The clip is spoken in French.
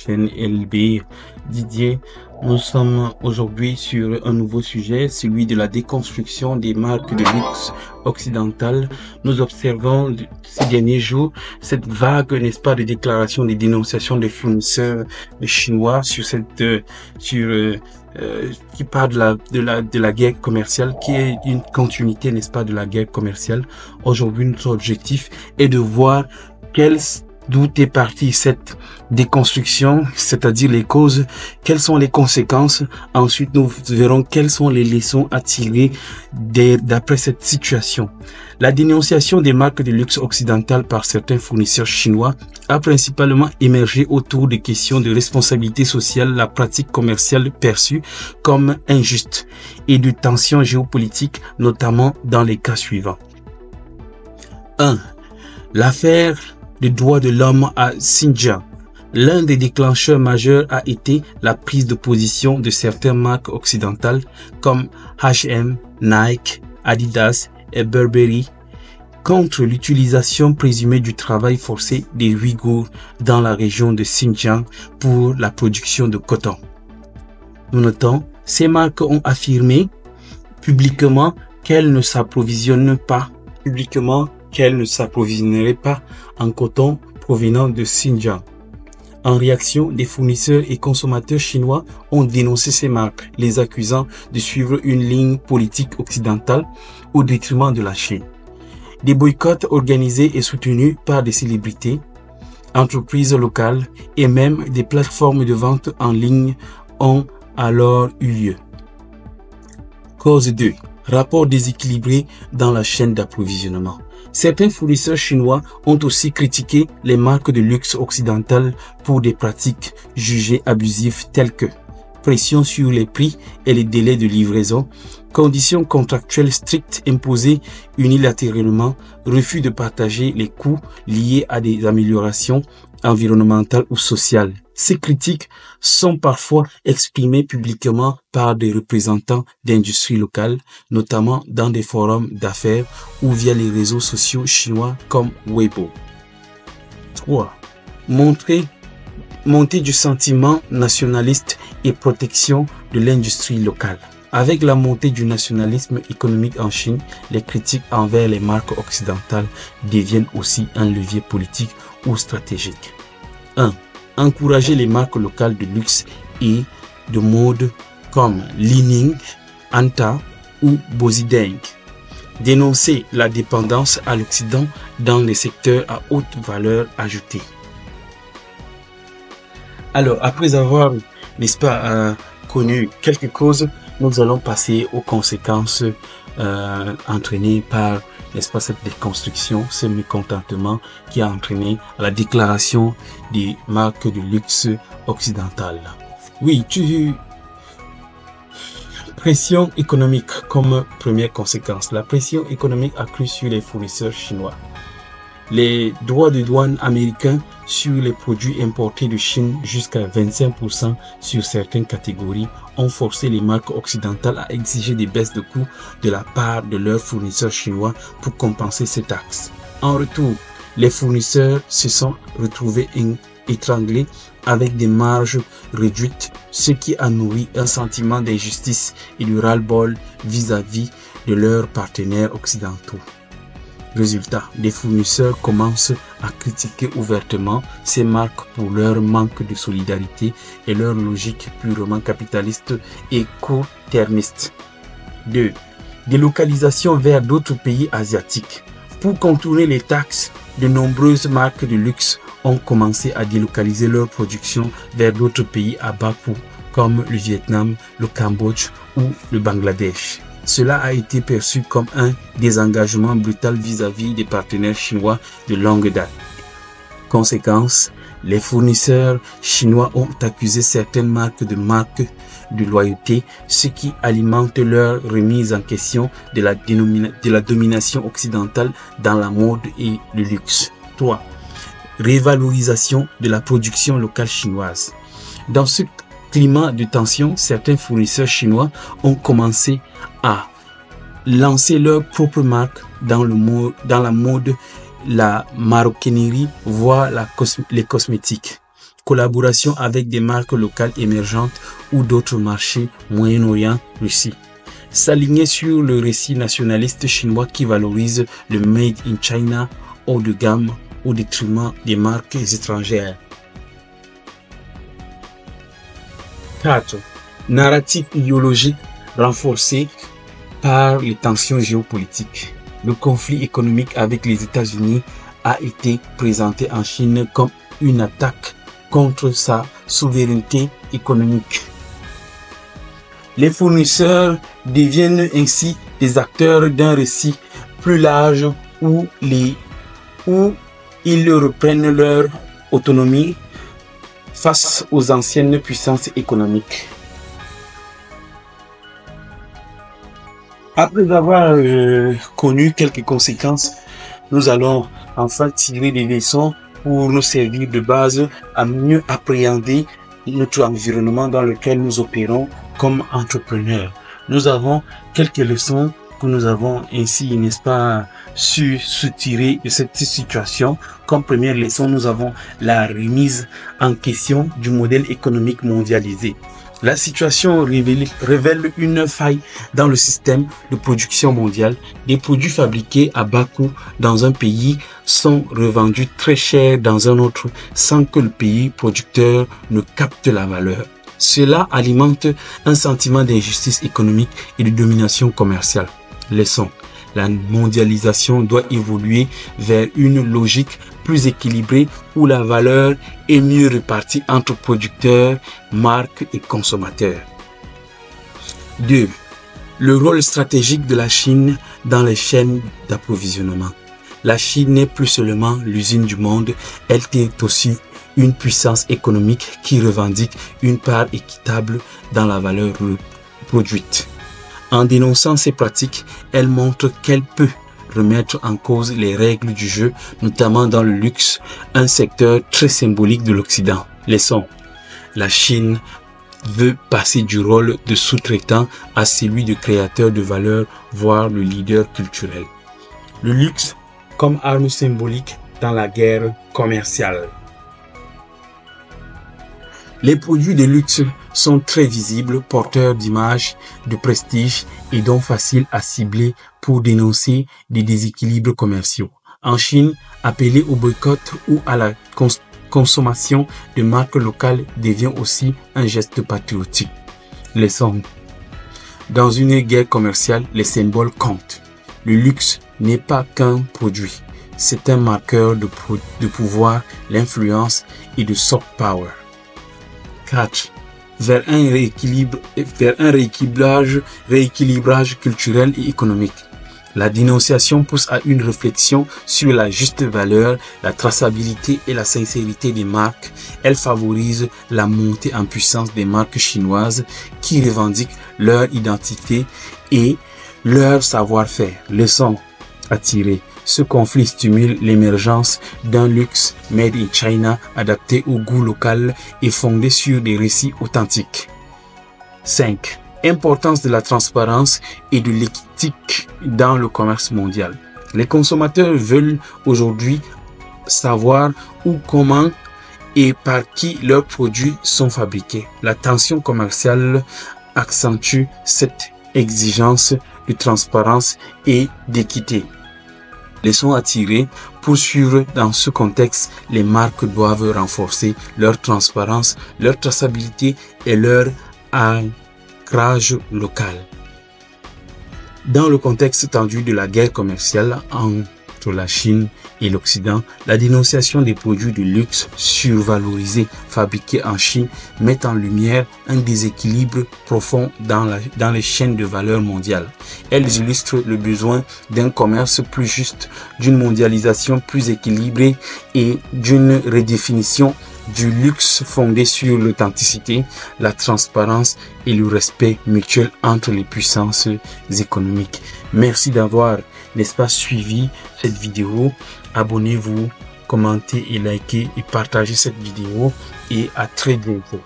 chaîne LB Didier. Nous sommes aujourd'hui sur un nouveau sujet, celui de la déconstruction des marques de luxe occidentales. Nous observons ces derniers jours cette vague, n'est-ce pas, de déclarations, de dénonciations des fournisseurs chinois sur qui parle de la guerre commerciale, qui est une continuité, n'est-ce pas, de la guerre commerciale. Aujourd'hui, notre objectif est de voir d'où est partie cette déconstruction, c'est-à-dire les causes, quelles sont les conséquences. Ensuite, nous verrons quelles sont les leçons à tirer d'après cette situation. La dénonciation des marques de luxe occidentales par certains fournisseurs chinois a principalement émergé autour des questions de responsabilité sociale, la pratique commerciale perçue comme injuste et de tensions géopolitiques, notamment dans les cas suivants. 1. L'affaire des droits de l'homme à Xinjiang. L'un des déclencheurs majeurs a été la prise de position de certaines marques occidentales comme H&M, Nike, Adidas et Burberry contre l'utilisation présumée du travail forcé des Ouïghours dans la région de Xinjiang pour la production de coton. Nous notons, ces marques ont affirmé publiquement qu'elles ne s'approvisionneraient pas en coton provenant de Xinjiang. En réaction, des fournisseurs et consommateurs chinois ont dénoncé ces marques, les accusant de suivre une ligne politique occidentale au détriment de la Chine. Des boycotts organisés et soutenus par des célébrités, entreprises locales et même des plateformes de vente en ligne ont alors eu lieu. Cause 2. Rapport déséquilibré dans la chaîne d'approvisionnement. Certains fournisseurs chinois ont aussi critiqué les marques de luxe occidentales pour des pratiques jugées abusives telles que pression sur les prix et les délais de livraison, conditions contractuelles strictes imposées unilatéralement, refus de partager les coûts liés à des améliorations environnementales ou sociales. Ces critiques sont parfois exprimées publiquement par des représentants d'industries locales, notamment dans des forums d'affaires ou via les réseaux sociaux chinois comme Weibo. 3. Montée du sentiment nationaliste et protection de l'industrie locale. Avec la montée du nationalisme économique en Chine, les critiques envers les marques occidentales deviennent aussi un levier politique ou stratégique. 1. Encourager les marques locales de luxe et de mode comme Li-Ning, Anta ou Bozideng. Dénoncer la dépendance à l'Occident dans les secteurs à haute valeur ajoutée. Alors, après avoir, n'est-ce pas, connu quelques causes, nous allons passer aux conséquences entraînées par, n'est-ce pas, cette déconstruction, ce mécontentement qui a entraîné la déclaration des marques de luxe occidentales. Oui, pression économique comme première conséquence. La pression économique accrue sur les fournisseurs chinois. Les droits de douane américains sur les produits importés de Chine jusqu'à 25% sur certaines catégories ont forcé les marques occidentales à exiger des baisses de coûts de la part de leurs fournisseurs chinois pour compenser ces taxes. En retour, les fournisseurs se sont retrouvés étranglés avec des marges réduites, ce qui a nourri un sentiment d'injustice et de ras-le-bol vis-à-vis de leurs partenaires occidentaux. Résultat, les fournisseurs commencent à critiquer ouvertement ces marques pour leur manque de solidarité et leur logique purement capitaliste et court-termiste. 2. Délocalisation vers d'autres pays asiatiques. Pour contourner les taxes, de nombreuses marques de luxe ont commencé à délocaliser leur production vers d'autres pays à bas coût, comme le Vietnam, le Cambodge ou le Bangladesh. Cela a été perçu comme un désengagement brutal vis-à-vis des partenaires chinois de longue date. Conséquence, les fournisseurs chinois ont accusé certaines marques de loyauté, ce qui alimente leur remise en question de la domination occidentale dans la mode et le luxe. 3. Révalorisation de la production locale chinoise. Dans ce climat de tension, certains fournisseurs chinois ont commencé à lancer leur propre marque dans la mode, la maroquinerie, voire les cosmétiques. collaboration avec des marques locales émergentes ou d'autres marchés Moyen-Orient, Russie. S'aligner sur le récit nationaliste chinois qui valorise le Made in China haut de gamme au détriment des marques étrangères. 4. Narratif idéologique renforcé par les tensions géopolitiques. Le conflit économique avec les États-Unis a été présenté en Chine comme une attaque contre sa souveraineté économique. Les fournisseurs deviennent ainsi des acteurs d'un récit plus large où ils reprennent leur autonomie face aux anciennes puissances économiques. Après avoir connu quelques conséquences, nous allons enfin tirer des leçons pour nous servir de base à mieux appréhender notre environnement dans lequel nous opérons comme entrepreneurs. Nous avons quelques leçons que nous avons ainsi, n'est-ce pas, su tirer de cette situation. Comme première leçon, nous avons la remise en question du modèle économique mondialisé. La situation révèle une faille dans le système de production mondiale. Des produits fabriqués à bas coût dans un pays sont revendus très cher dans un autre sans que le pays producteur ne capte la valeur. Cela alimente un sentiment d'injustice économique et de domination commerciale. Leçon. La mondialisation doit évoluer vers une logique plus équilibrée où la valeur est mieux répartie entre producteurs, marques et consommateurs. 2. Le rôle stratégique de la Chine dans les chaînes d'approvisionnement. La Chine n'est plus seulement l'usine du monde, elle est aussi une puissance économique qui revendique une part équitable dans la valeur produite. En dénonçant ces pratiques, elle montre qu'elle peut remettre en cause les règles du jeu, notamment dans le luxe, un secteur très symbolique de l'Occident. Leçon. La Chine veut passer du rôle de sous-traitant à celui de créateur de valeur, voire le leader culturel. Le luxe comme arme symbolique dans la guerre commerciale. Les produits de luxe sont très visibles, porteurs d'image, de prestige et donc faciles à cibler pour dénoncer des déséquilibres commerciaux. En Chine, appeler au boycott ou à la consommation de marques locales devient aussi un geste patriotique. Leçon. Dans une guerre commerciale, les symboles comptent. Le luxe n'est pas qu'un produit, c'est un marqueur de pouvoir, l'influence et de soft power. 4. Vers un rééquilibrage culturel et économique. La dénonciation pousse à une réflexion sur la juste valeur, la traçabilité et la sincérité des marques. Elle favorise la montée en puissance des marques chinoises qui revendiquent leur identité et leur savoir-faire. Leçon à tirer. Ce conflit stimule l'émergence d'un luxe made in China adapté au goût local et fondé sur des récits authentiques. 5. Importance de la transparence et de l'éthique dans le commerce mondial. Les consommateurs veulent aujourd'hui savoir où, comment et par qui leurs produits sont fabriqués. La tension commerciale accentue cette exigence de transparence et d'équité. Leçon à tirer. Pour suivre dans ce contexte, les marques doivent renforcer leur transparence, leur traçabilité et leur ancrage local. Dans le contexte tendu de la guerre commerciale entre la Chine et l'Occident, la dénonciation des produits de luxe survalorisés fabriqués en Chine met en lumière un déséquilibre profond dans les chaînes de valeur mondiales. Elles illustrent le besoin d'un commerce plus juste, d'une mondialisation plus équilibrée et d'une redéfinition du luxe fondé sur l'authenticité, la transparence et le respect mutuel entre les puissances économiques. Merci d'avoir, n'est-ce pas, suivi cette vidéo. Abonnez-vous, commentez et likez et partagez cette vidéo et à très bientôt.